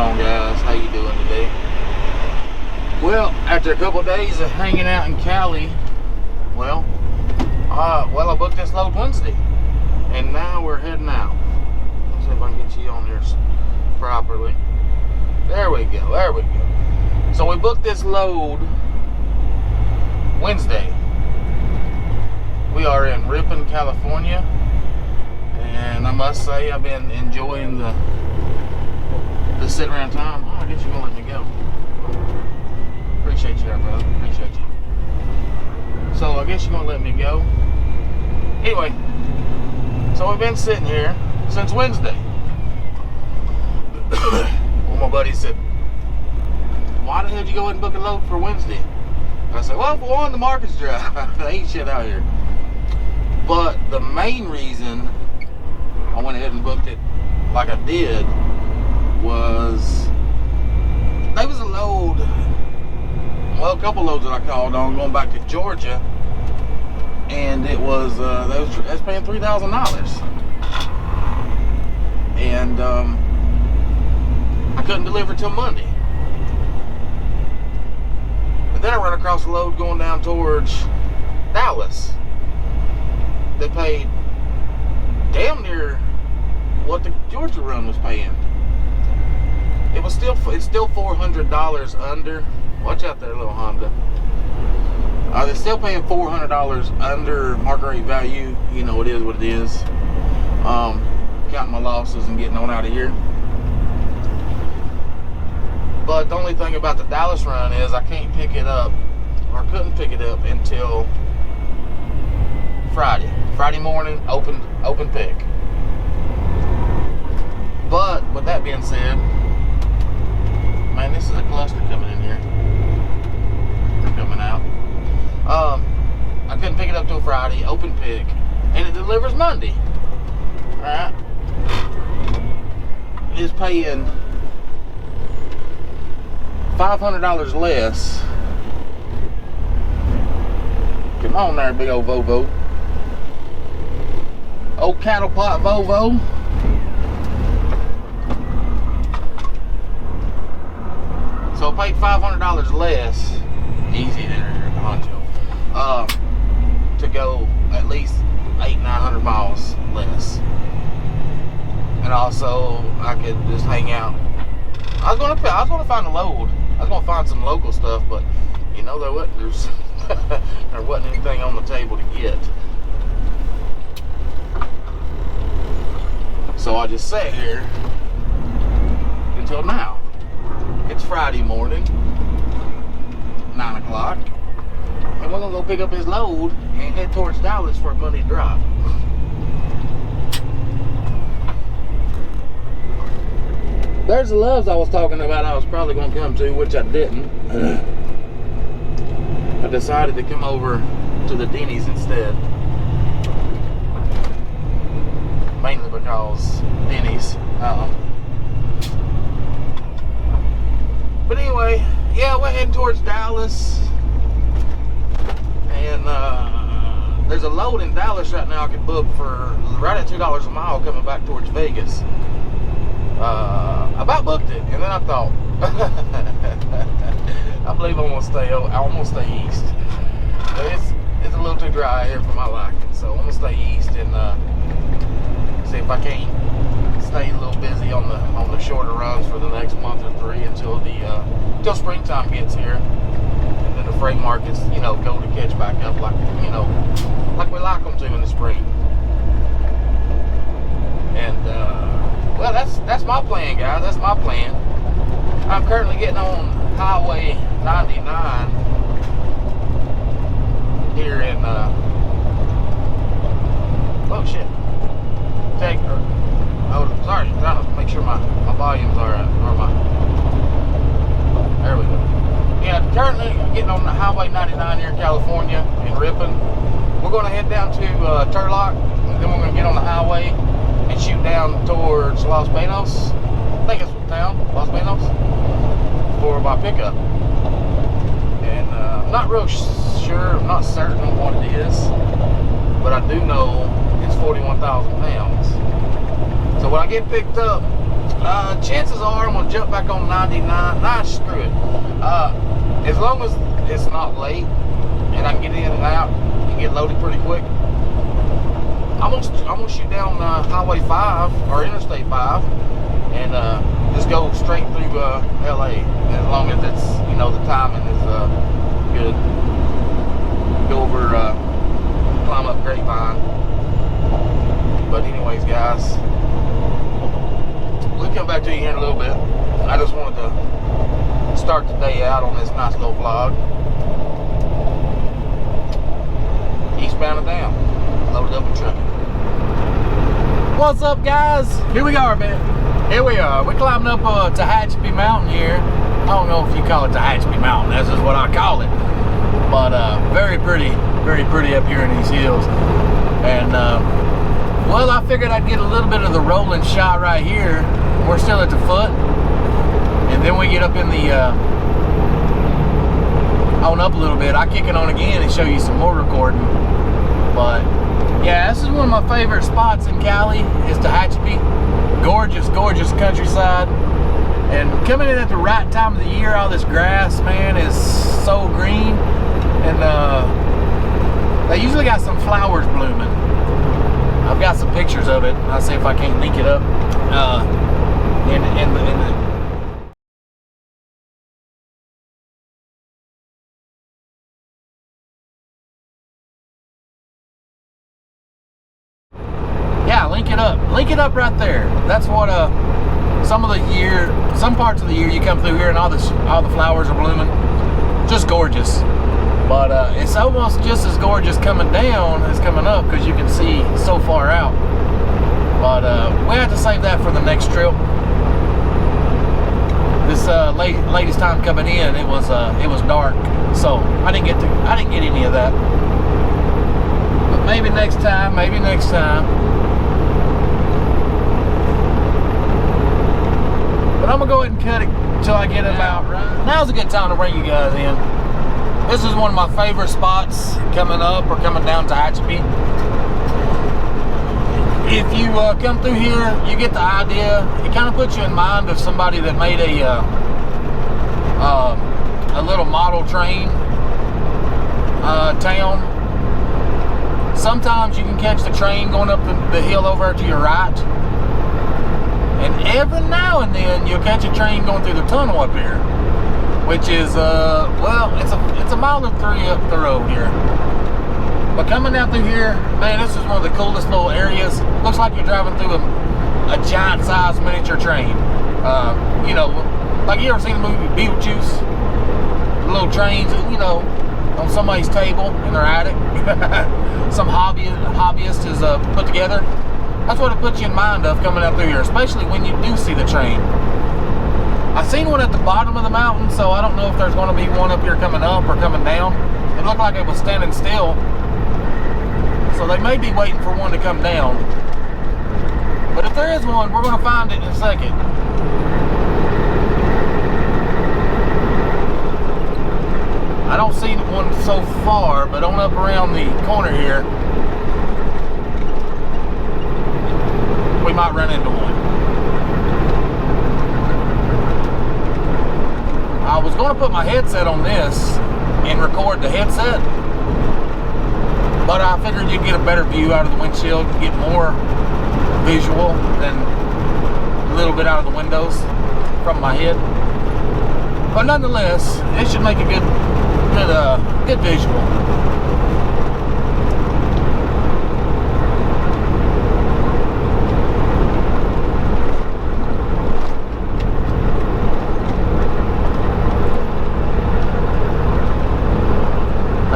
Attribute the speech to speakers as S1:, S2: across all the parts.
S1: on, guys? How you doing today? Well, after a couple days of hanging out in Cali, I booked this load Wednesday, and now we're heading out. Let's see if I can get you on there properly. There we go. There we go. So we booked this load Wednesday. We are in Ripon, California, and I must say I've been enjoying the sit around time. Oh, I guess you're gonna let me go. Appreciate you there, brother. Appreciate you. So I guess you're gonna let me go. Anyway, so we've been sitting here since Wednesday. Well, my buddy said, "Why the hell did you go ahead and book a load for Wednesday?" I said, "Well, for one, the market's dry. There ain't shit out here." But the main reason I went ahead and booked it like I did was there was a load, well, a couple loads that I called on going back to Georgia, and it was they was paying $3,000, and I couldn't deliver till Monday. And then I run across a load going down towards Dallas. They paid damn near what the Georgia run was paying. It's still $400 under. Watch out there, little Honda. They're still paying $400 under market rate value. You know, it is what it is. Counting my losses and getting on out of here. But the only thing about the Dallas run is I can't pick it up, or couldn't pick it up until Friday morning, open pick. But with that being said, man, this is a cluster coming in here. They're coming out. I couldn't pick it up till Friday, open pick, and it delivers Monday. All right, it's paying $500 less. Come on there, big old Volvo. Old cattle plot Volvo. So I paid $500 less, easy there, honcho, to go at least 800-900 miles less. And also I could just hang out. I was gonna find a load. I was gonna find some local stuff, but you know there wasn't anything on the table to get. So I just sat here until now. It's Friday morning, 9 o'clock, and we're gonna go pick up his load and head towards Dallas for a Monday drop. There's the loves I was talking about I was probably gonna come to, which I didn't. I decided to come over to the Denny's instead. Mainly because Denny's. But anyway, yeah, we're heading towards Dallas. And there's a load in Dallas right now I could book for right at $2 a mile coming back towards Vegas. I about booked it, and then I thought, I believe I'm gonna stay east. But it's a little too dry here for my liking, so I'm gonna stay east and see if I can't stay a little busy on the shorter runs for the next month or three until springtime gets here, and then the freight markets, you know, go to catch back up like we like them to in the spring. And well, that's my plan, guys. That's my plan. I'm currently getting on Highway 99 here in oh shit. Sorry, I'm trying to make sure my volume's alright. There we go. Yeah, currently getting on the Highway 99 here in California, in Ripon. We're going to head down to Turlock, and then we're going to get on the highway and shoot down towards Los Banos. I think it's the town, Los Banos, for my pickup. And I'm not real sure, I'm not certain on what it is, but I do know it's 41,000 pounds. So when I get picked up Chances are I'm gonna jump back on 99. Nah, screw it. As long as it's not late and I can get in and out and get loaded pretty quick, I'm gonna shoot down Highway 5 or Interstate 5 and just go straight through LA. As long as it's, you know, the timing is good. Go over, climb up Grapevine. But anyways, guys, we'll come back to you here in a little bit. I just wanted to start the day out on this nice little vlog. Eastbound and down, loaded up and trucking. What's up, guys? Here we are, man. Here we are. We're climbing up Tehachapi Mountain here. I don't know if you call it Tehachapi Mountain. That's just what I call it. But very pretty up here in these hills. And well, I figured I'd get a little bit of the rolling shot right here. We're still at the foot, and then we get up in the on up a little bit. I kick it on again and show you some more recording. But yeah, this is one of my favorite spots in Cali, is Tehachapi. Gorgeous countryside, and coming in at the right time of the year. All this grass, man, is so green, and they usually got some flowers blooming. I've got some pictures of it. I'll see if I can't link it up in the yeah, link it up right there. That's what some parts of the year you come through here and all the flowers are blooming. Just gorgeous. But it's almost just as gorgeous coming down as coming up, because you can see so far out. But we have to save that for the next trip. This latest time coming in, it was dark, so I didn't get any of that. But maybe next time. But I'm gonna go ahead and cut it till I get about right. Now's a good time to bring you guys in. This is one of my favorite spots coming up or coming down Tehachapi. If you come through here, you get the idea. It kind of puts you in mind of somebody that made a little model train town. Sometimes you can catch the train going up the hill over to your right, and every now and then you'll catch a train going through the tunnel up here, which is well, it's a mile or three up the road here. But coming down through here, man, this is one of the coolest little areas. Looks like you're driving through a giant sized miniature train. You know, like, you ever seen the movie Beetlejuice? The little trains, you know, on somebody's table in their attic. Some hobbyist is put together. That's what it puts you in mind of coming up through here, especially when you do see the train. I seen one at the bottom of the mountain, so I don't know if there's going to be one up here coming up or coming down. It looked like it was standing still, so they may be waiting for one to come down. But if there is one, we're going to find it in a second. I don't see one so far, but on up around the corner here, we might run into one. I was going to put my headset on this and record the headset, but I figured you'd get a better view out of the windshield, get more visual than a little bit out of the windows from my head. But nonetheless, it should make a good visual.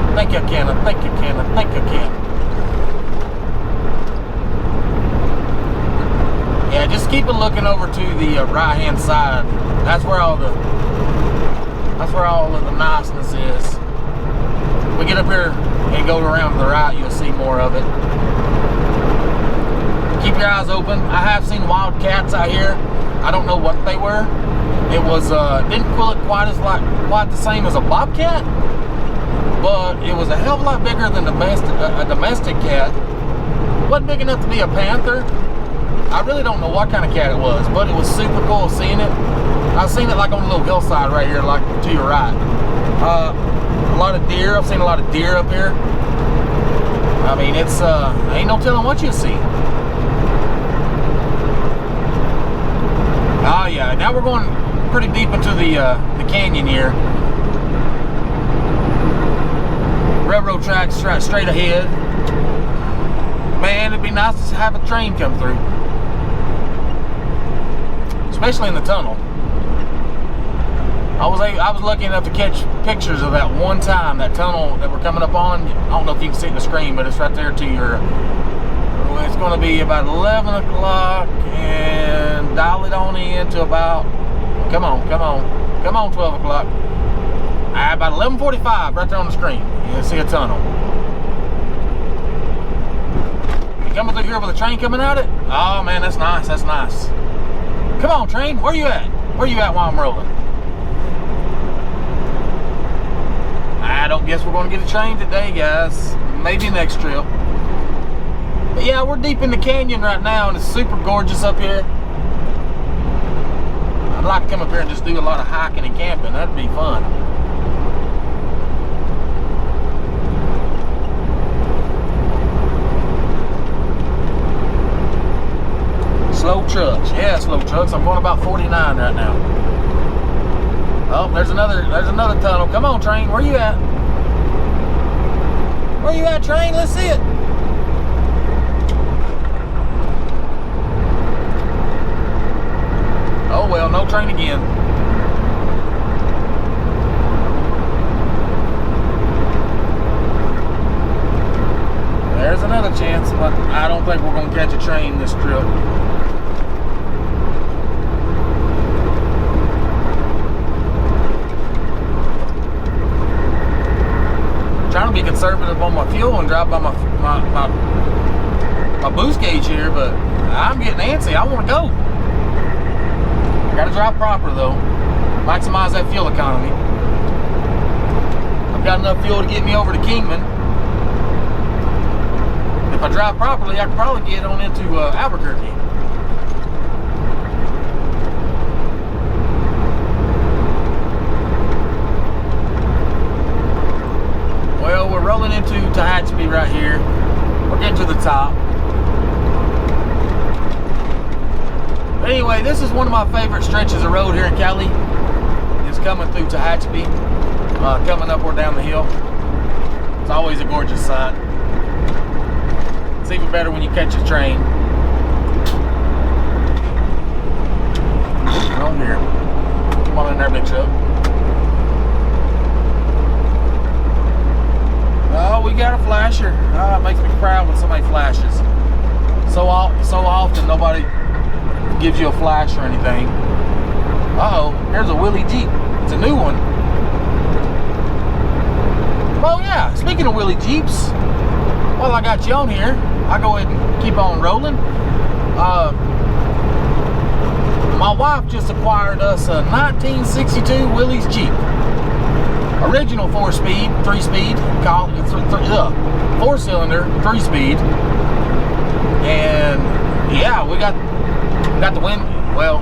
S1: I think I can. Yeah, just keep it looking over to the right hand side. That's where all of the niceness is. We get up here and go around to the right, you'll see more of it. Keep your eyes open. I have seen wildcats out here. I don't know what they were. It was didn't look quite the same as a bobcat, but it was a hell of a lot bigger than a domestic cat. Wasn't big enough to be a panther, I really don't know what kind of cat it was, but it was super cool seeing it. I've seen it like on a little hillside right here, like to your right. A lot of deer. I've seen a lot of deer up here. I mean, it's ain't no telling what you see. Oh yeah, now we're going pretty deep into the canyon here. Railroad tracks straight ahead. Man, it'd be nice to have a train come through, especially in the tunnel. I was lucky enough to catch pictures of that one time, that tunnel that we're coming up on. I don't know if you can see it in the screen, but it's right there to your. It's going to be about 11 o'clock and dial it on in to about. Come on, 12 o'clock. About 11:45, right there on the screen. You see a tunnel. You coming through here with a train coming at it? Oh man, that's nice. That's nice. Come on, train. Where you at? Where you at while I'm rolling? I don't guess we're going to get a train today, guys. Maybe next trip. But yeah, we're deep in the canyon right now, and it's super gorgeous up here. I'd like to come up here and just do a lot of hiking and camping. That'd be fun. Slow trucks. Yeah, slow trucks. I'm going about 49 right now. Oh, there's another tunnel. Come on, train. Where you at? Where you at, train? Let's see it. Oh well, no train again. There's another chance, but I don't think we're going to catch a train this trip. Trying to be conservative on my fuel and drive by my boost gauge here, but I'm getting antsy. I want to go. I got to drive proper though. Maximize that fuel economy. I've got enough fuel to get me over to Kingman. If I drive properly, I can probably get on into Albuquerque. Well, we're rolling into Tehachapi right here. We're getting to the top. But anyway, this is one of my favorite stretches of road here in Cali. It's coming through Tehachapi, coming up or down the hill. It's always a gorgeous sight. It's even better when you catch a train. On here. Come on in there, big truck. Oh, we got a flasher. Oh, it makes me proud when somebody flashes. So often nobody gives you a flash or anything. Uh-oh, here's a Willie Jeep. It's a new one. Oh yeah, speaking of Willie Jeeps, while I got you on here, I'll go ahead and keep on rolling. My wife just acquired us a 1962 Willys Jeep. Original 4-speed, 3-speed, 4-cylinder, 3-speed. And yeah, we got the wind. Well,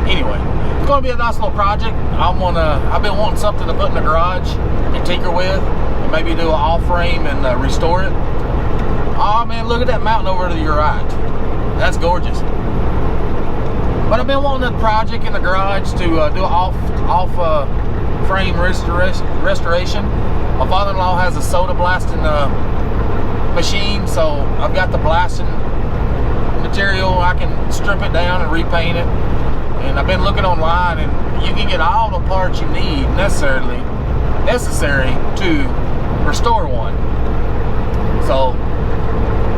S1: anyway, it's gonna be a nice little project. I've been wanting something to put in the garage and tinker with, and maybe do an off-frame and restore it. Oh man, look at that mountain over to your right. That's gorgeous. But I've been wanting a project in the garage to do an off-frame restoration. My father-in-law has a soda blasting machine, so I've got the blasting material. I can strip it down and repaint it. And I've been looking online, and you can get all the parts you need necessary to restore one. So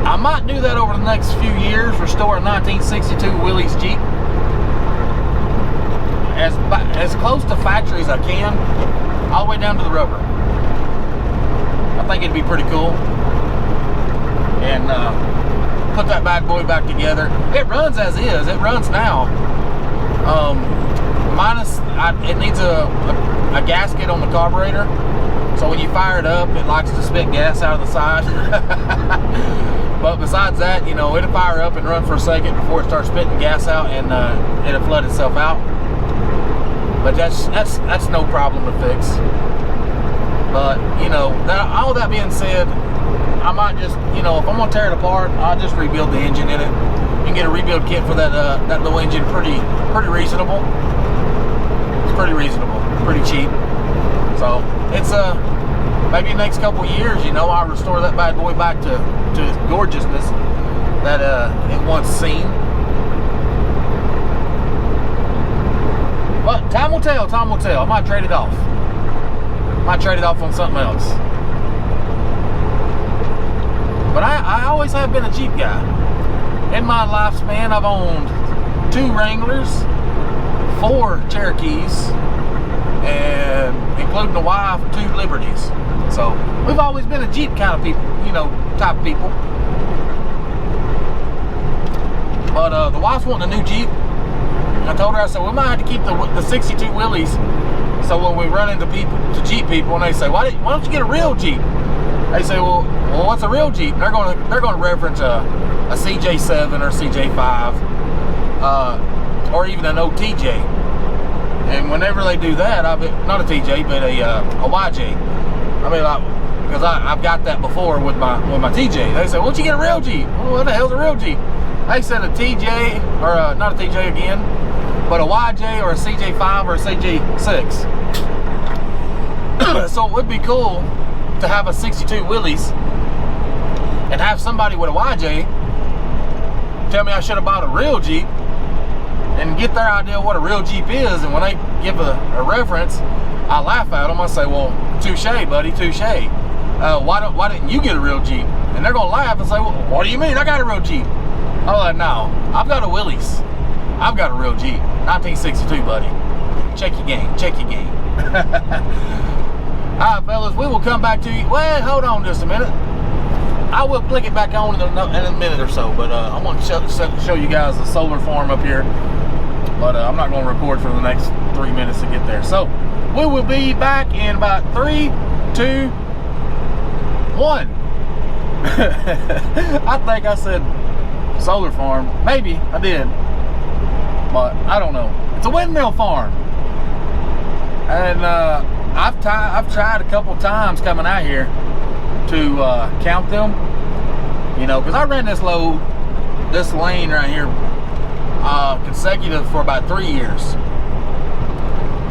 S1: I might do that over the next few years, restore a 1962 Willys Jeep as close to factory as I can, all the way down to the rubber. I think it'd be pretty cool. And put that bad boy back together. It runs as is. It runs now. It needs a gasket on the carburetor, So when you fire it up, it likes to spit gas out of the side. But besides that, you know, it'll fire up and run for a second before it starts spitting gas out, and it'll flood itself out. But that's no problem to fix. But you know, all that being said, I might just, you know, if I'm gonna tear it apart, I'll just rebuild the engine in it. You can get a rebuild kit for that little engine pretty reasonable. It's pretty reasonable, pretty cheap. So it's maybe the next couple years, you know, I'll restore that bad boy back to its gorgeousness that it once seen. But time will tell, time will tell. I might trade it off. Might trade it off on something else. But I always have been a Jeep guy. In my lifespan, I've owned 2 Wranglers, 4 Cherokees, and including the wife, 2 Liberties. So we've always been a Jeep kind of people, you know, type of people. But the wife's wanting a new Jeep. I told her, I said, we might have to keep the 62 Willys. So when we run into Jeep people, and they say, why don't you get a real Jeep? They say, well, what's a real Jeep? They're going to reference a CJ7 or CJ5, or even an OTJ. And whenever they do that, not a TJ, but a YJ. I mean, because I've got that before with my TJ. They say, why don't you get a real Jeep? Well, what the hell's a real Jeep? They said a TJ, or not a TJ again, but a YJ or a CJ5 or a CJ6. So it would be cool to have a 62 Willys and have somebody with a YJ tell me I should have bought a real Jeep and get their idea of what a real Jeep is. And when they give a reference, I laugh at them. I say, well, touche, buddy, touche. Why didn't you get a real Jeep? And they're gonna laugh and say, well, what do you mean? I got a real Jeep. I'm like, no, I've got a Willys. I've got a real Jeep. 1962, buddy. Check your game. Check your game. All right, fellas, we will come back to you. Well, hold on just a minute. I will click it back on in a minute or so, but I want to show you guys the solar farm up here. But I'm not going to record for the next 3 minutes to get there. So we will be back in about 3, 2, 1. I think I said solar farm. Maybe I did, but I don't know. It's a windmill farm, and I've tried a couple times coming out here to count them, you know, because I ran this lane right here consecutive for about 3 years.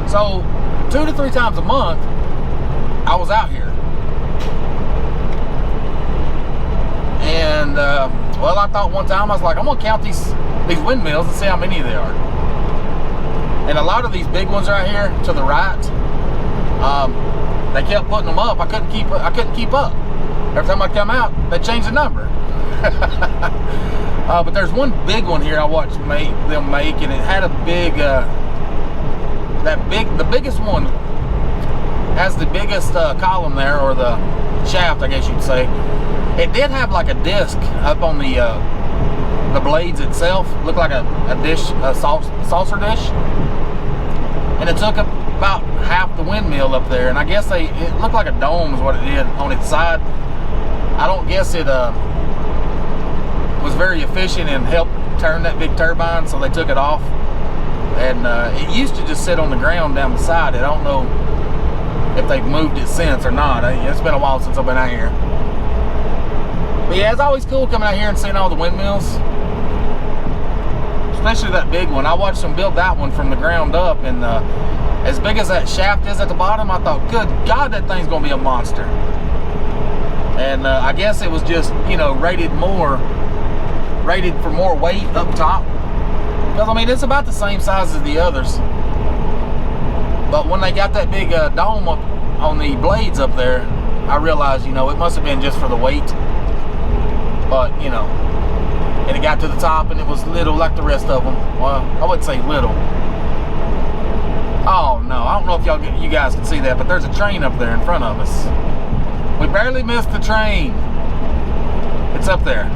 S1: So 2 to 3 times a month I was out here, and well, I thought one time, I was like, I'm gonna count these windmills and see how many there are. And a lot of these big ones right here to the right, they kept putting them up. I couldn't keep up. Every time I come out, they change the number. But there's one big one here I watched them make, and it had a big, the biggest one has the biggest column there, or the shaft, I guess you'd say. It did have like a disc up on the blades itself. Looked like a dish, a saucer dish, and it took about half the windmill up there. And I guess it looked like a dome is what it did on its side. I don't guess it was very efficient and helped turn that big turbine, so they took it off. And it used to just sit on the ground down the side. I don't know if they've moved it since or not. It's been a while since I've been out here. But yeah, it's always cool coming out here and seeing all the windmills, especially that big one. I watched them build that one from the ground up, and as big as that shaft is at the bottom, I thought, good God, that thing's gonna be a monster. And I guess it was just, you know, rated for more weight up top, because I mean, it's about the same size as the others. But when they got that big dome up on the blades up there, I realized, you know, it must have been just for the weight. But, you know, and it got to the top and it was little like the rest of them. Well, I wouldn't say little. Oh no, I don't know if you guys can see that, but there's a train up there in front of us. We barely missed the train. It's up there.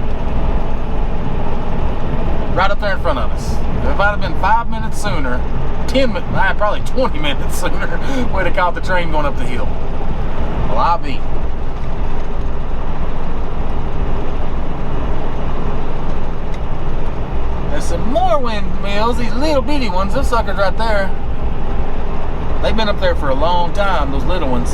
S1: Right up there in front of us. If I'd have been 5 minutes sooner, 10 minutes, probably 20 minutes sooner, we'd have caught the train going up the hill. I be. There's some more windmills, these little bitty ones, those suckers right there. They've been up there for a long time, those little ones.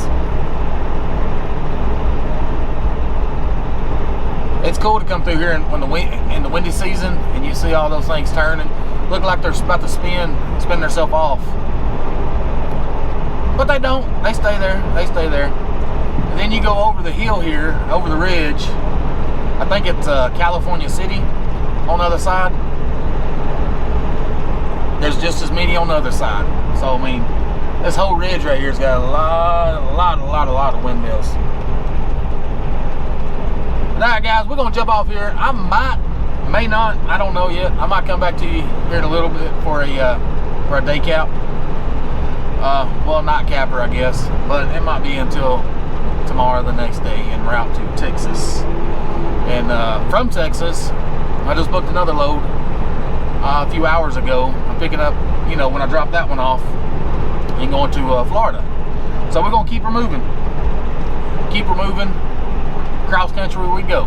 S1: It's cool to come through here in the windy season and you see all those things turning. Look like they're about to spin themselves off. But they don't. They stay there. They stay there. And then you go over the hill here, over the ridge. I think it's California City on the other side. There's just as many on the other side. So I mean, this whole ridge right here's got a lot of windmills. Alright guys, we're gonna jump off here. I may not, I don't know yet. I might come back to you here in a little bit for a day cap. Well, not capper, I guess, but it might be until tomorrow, the next day, en route to Texas. And from Texas, I just booked another load a few hours ago. I'm picking up, you know, when I drop that one off and going to Florida. So we're gonna keep her moving. Keep her moving. Cross country we go.